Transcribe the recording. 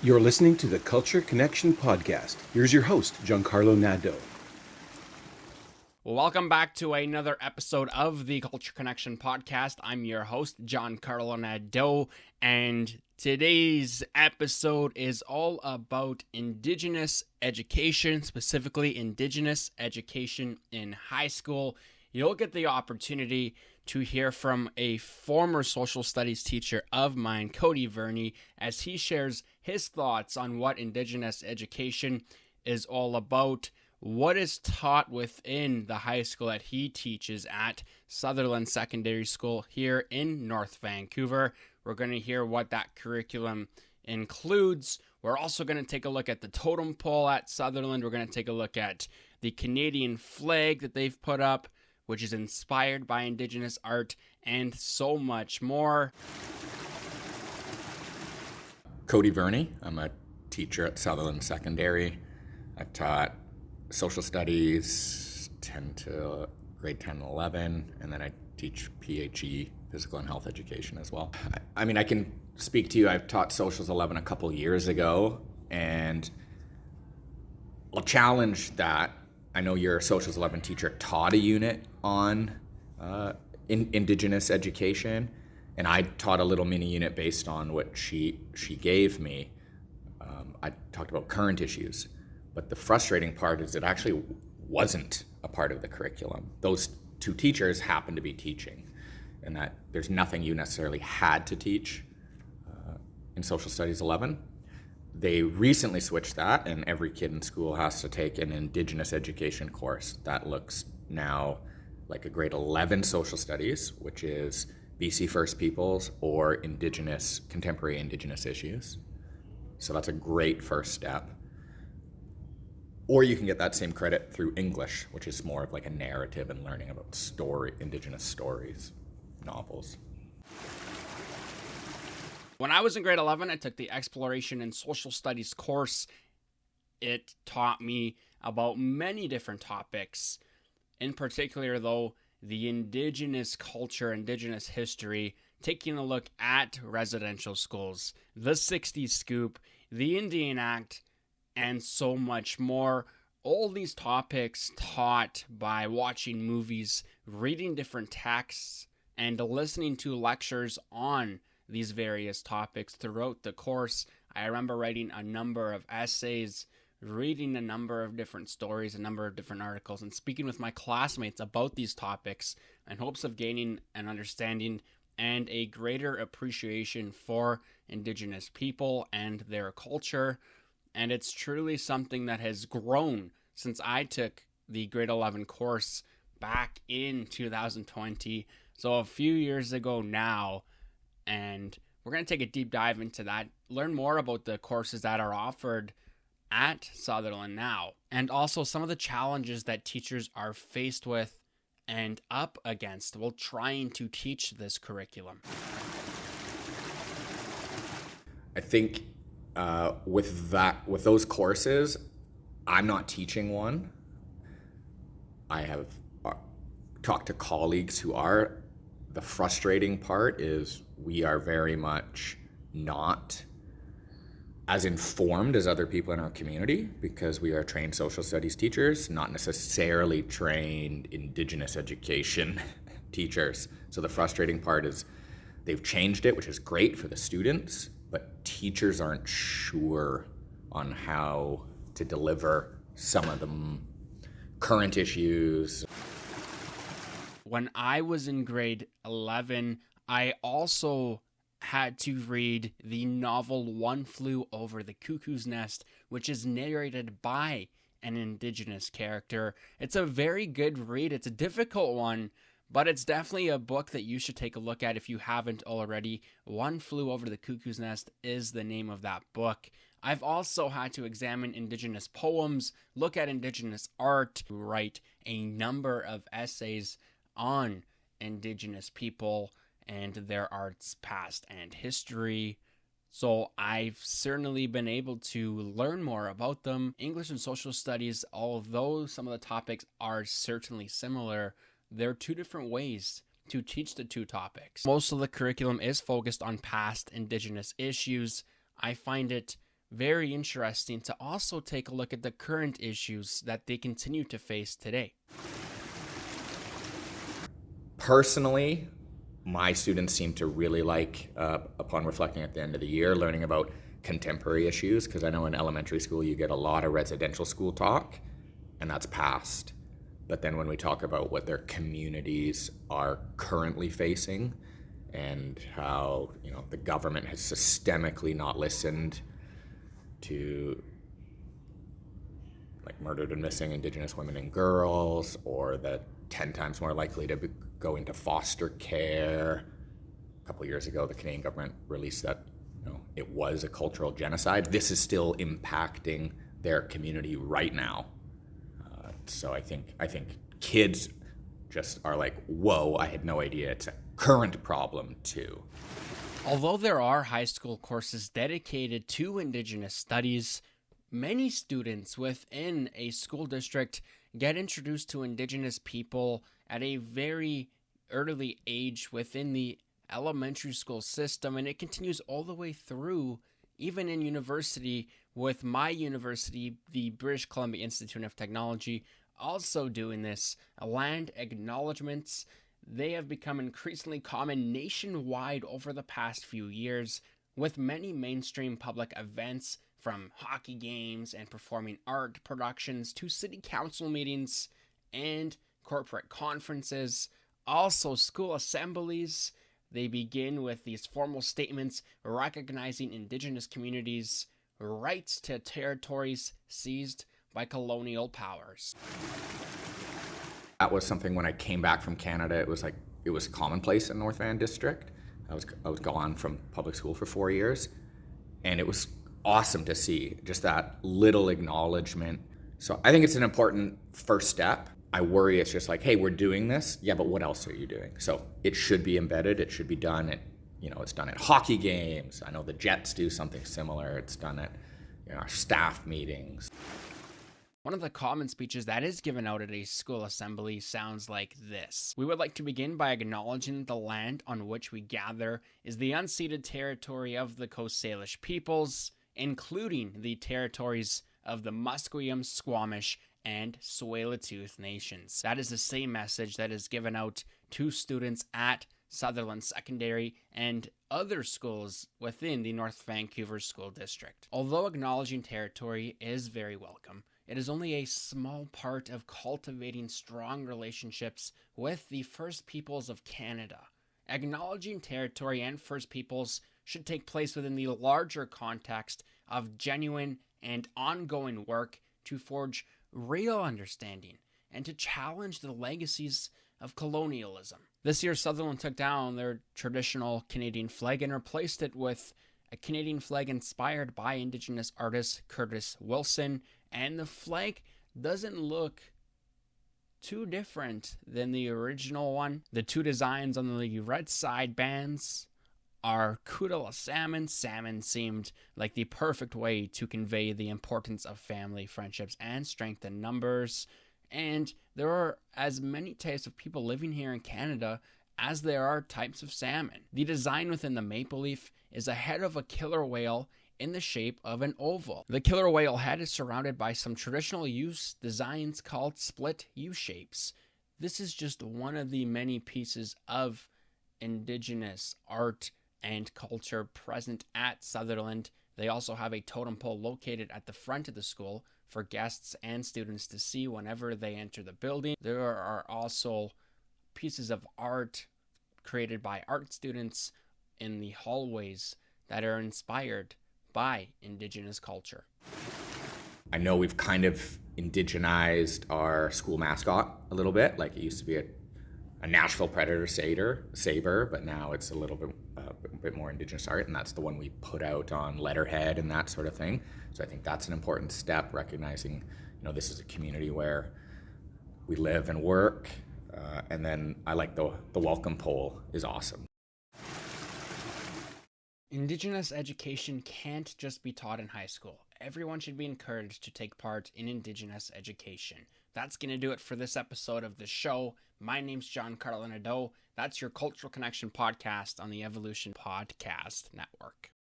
You're listening to the Culture Connection Podcast. Here's your host, Giancarlo Nadeau. Welcome back to another episode of the Culture Connection Podcast. I'm your host, Giancarlo Nadeau, and today's episode is all about Indigenous education, specifically Indigenous education in high school. You'll get the opportunity to hear from a former social studies teacher of mine, Cody Verney, as he shares his thoughts on what Indigenous education is all about, what is taught within the high school that he teaches at Sutherland Secondary School here in North Vancouver. We're going to hear what that curriculum includes. We're also going to take a look at the totem pole at Sutherland. We're going to take a look at the Canadian flag that they've put up, which is inspired by Indigenous art, and so much more. Cody Verney. I'm a teacher at Sutherland Secondary. I've taught social studies grade 10 and 11, and then I teach PHE, physical and health education as well. I mean, I can speak to you. I've taught socials 11 a couple years ago, and I'll challenge that. I know your socials 11 teacher taught a unit on Indigenous education, and I taught a little mini unit based on what she gave me. I talked about current issues, but the frustrating part is it actually wasn't a part of the curriculum. Those two teachers happened to be teaching, and that there's nothing you necessarily had to teach in social studies 11. They recently switched that, and every kid in school has to take an Indigenous education course. That looks now like a grade 11 social studies, which is BC First Peoples or contemporary Indigenous issues. So that's a great first step. Or you can get that same credit through English, which is more of like a narrative and learning about Indigenous stories, novels. When I was in grade 11, I took the Exploration in Social Studies course. It taught me about many different topics. In particular, though, the Indigenous culture, Indigenous history, taking a look at residential schools, the 60s scoop, the Indian Act, and so much more. All these topics taught by watching movies, reading different texts, and listening to lectures on these various topics throughout the course. I remember writing a number of essays, reading a number of different stories, a number of different articles, and speaking with my classmates about these topics in hopes of gaining an understanding and a greater appreciation for Indigenous people and their culture. And it's truly something that has grown since I took the grade 11 course back in 2020, so a few years ago now. And we're going to take a deep dive into that, learn more about the courses that are offered at Sutherland now, and also some of the challenges that teachers are faced with and up against while trying to teach this curriculum. I think with those courses, I'm not teaching one. I have talked to colleagues who are. The frustrating part is we are very much not as informed as other people in our community because we are trained social studies teachers, not necessarily trained Indigenous education teachers. So the frustrating part is they've changed it, which is great for the students, but teachers aren't sure on how to deliver some of the current issues. When I was in grade 11, I also had to read the novel One Flew Over the Cuckoo's Nest, which is narrated by an Indigenous character. It's a very good read. It's a difficult one, but it's definitely a book that you should take a look at if you haven't already. One Flew Over the Cuckoo's Nest is the name of that book. I've also had to examine Indigenous poems, look at Indigenous art, write a number of essays on Indigenous people and their arts, past and history. So I've certainly been able to learn more about them. English and social studies, although some of the topics are certainly similar, there are two different ways to teach the two topics. Most of the curriculum is focused on past Indigenous issues. I find it very interesting to also take a look at the current issues that they continue to face today. Personally, my students seem to really like, upon reflecting at the end of the year, learning about contemporary issues, because I know in elementary school you get a lot of residential school talk, and that's past. But then when we talk about what their communities are currently facing and how, the government has systemically not listened to like murdered and missing Indigenous women and girls, or that 10 times more likely to go into foster care. A couple of years ago, the Canadian government released that it was a cultural genocide. This is still impacting their community right now. So I think kids just are like, whoa, I had no idea it's a current problem too. Although there are high school courses dedicated to Indigenous studies, many students within a school district get introduced to Indigenous people at a very early age within the elementary school system, and it continues all the way through, even in university, with my university, the British Columbia Institute of Technology, also doing this. Land acknowledgements, they have become increasingly common nationwide over the past few years, with many mainstream public events, from hockey games and performing art productions to city council meetings and corporate conferences. Also, school assemblies, they begin with these formal statements recognizing Indigenous communities' rights to territories seized by colonial powers. That was something when I came back from Canada, it was commonplace in North Van District. I was gone from public school for 4 years, and it was awesome to see just that little acknowledgement. So I think it's an important first step. I worry it's just like, hey, we're doing this. Yeah, but what else are you doing? So it should be embedded. It should be done at, it's done at hockey games. I know the Jets do something similar. It's done at our staff meetings. One of the common speeches that is given out at a school assembly sounds like this. We would like to begin by acknowledging that the land on which we gather is the unceded territory of the Coast Salish peoples, including the territories of the Musqueam, Squamish, and Tsleil-Waututh nations. That is the same message that is given out to students at Sutherland Secondary and other schools within the North Vancouver School District. Although acknowledging territory is very welcome, it is only a small part of cultivating strong relationships with the First Peoples of Canada. Acknowledging territory and First Peoples should take place within the larger context of genuine and ongoing work to forge real understanding and to challenge the legacies of colonialism. This year, Sutherland took down their traditional Canadian flag and replaced it with a Canadian flag inspired by Indigenous artist Curtis Wilson, and the flag doesn't look too different than the original one. The two designs on the red side bands are Kudala salmon. Salmon seemed like the perfect way to convey the importance of family, friendships, and strength in numbers. And there are as many types of people living here in Canada as there are types of salmon. The design within the maple leaf is a head of a killer whale in the shape of an oval. The killer whale head is surrounded by some traditional use designs called split U-shapes. This is just one of the many pieces of Indigenous art and culture present at Sutherland. They also have a totem pole located at the front of the school for guests and students to see whenever they enter the building. There are also pieces of art created by art students in the hallways that are inspired by Indigenous culture. I know we've kind of indigenized our school mascot a little bit. Like it used to be a Nashville Predator saber, but now it's a little bit more Indigenous art, and that's the one we put out on letterhead and that sort of thing. So I think that's an important step, recognizing, this is a community where we live and work. And then I like the welcome pole is awesome. Indigenous education can't just be taught in high school. Everyone should be encouraged to take part in Indigenous education. That's going to do it for this episode of the show. My name's Giancarlo Nadeau. That's your Cultural Connection podcast on the Evolution Podcast Network.